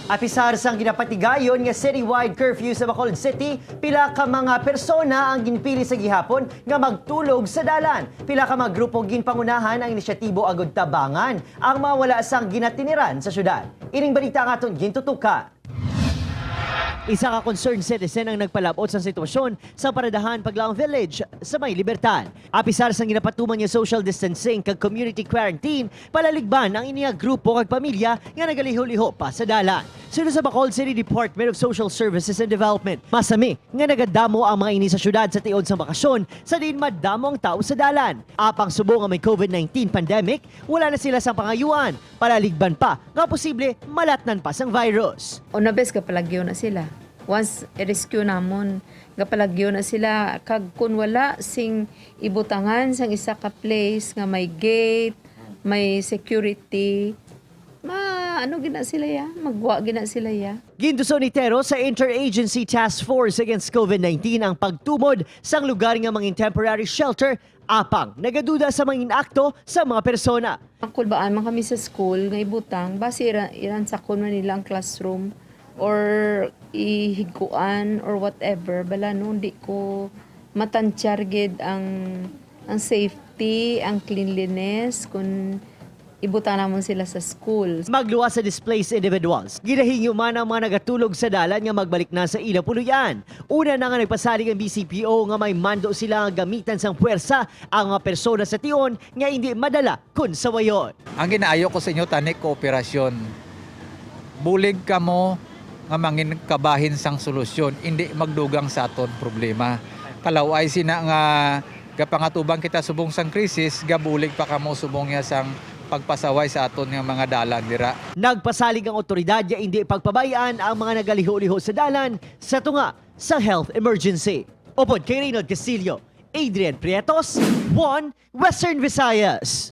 Apisar sang ginapatigayon nga citywide curfew sa Bacolod City, pila ka mga persona ang ginpili sa gihapon nga magtulog sa dalan. Pila ka mga grupo ginpangunahan ang inisyatibo agud tabangan ang mga wala sang ginatiniran sa syudad. Ining balita nga aton gintutukan. Isa ka concerned citizen ang nagpalabot sa sitwasyon sa Paradahan Paglaong Village sa May Libertad. Apisar sang ginapatuman niya social distancing kag community quarantine, palaligban ang iniya grupo kag pamilya nga nagalihu-liho pa sa dalan. Sino sa Bacolod City Department of Social Services and Development, masami nga nagadamo ang mga ini sa syudad sa tiod sa bakasyon sa din madamo ang tao sa dalan. Apang subo nga may COVID-19 pandemic, wala na sila sang pangayuan, palaligban pa nga posible malatnan pa sang virus. Una bes kapalagyo na sila. Once i-rescue namon, kapalagyo na sila. Kag kun wala sing ibutangan sang isa ka place nga may gate, may security, ano gina sila ya? Magwa gina sila ya. Ginduso ni Tero sa Interagency Task Force Against COVID-19 ang pagtumod sang lugar nga mga temporary shelter, apang nagaduda sa mga inakto sa mga persona. Kulbaan man kami sa school nga ibutang, base iran sa kun nila ang classroom or ihiguan or whatever, bala no di ko matantyar gid ang safety, ang cleanliness kung ibutan namon sila sa school. Magluwas sa displaced individuals. Ginahinyo man ang mga nagatulog sa dalan nga magbalik na sa ila puluyan. Una na nga nagpasalig ang BCPO nga may mando sila nga gamitan sang puwersa ang mga persona sa tion nga hindi madala kun sa wayon. Ang ginaayo ko sa inyo tani kooperasyon. Bulig ka mo nga mangin kabahin sang solusyon, hindi magdugang sa aton problema. Kalaway sina nga gapangatubang kita subong sang krisis, gabulig pa kamo subong niya sang pagpasaway sa aton nga mga dalan dira. Nagpasalig ang otoridad nga hindi pagpabayaan ang mga nagalihu-liho sa dalan sa tunga sa health emergency. Upod kay Reynald Castillo, Adrian Prietos, 1 Western Visayas.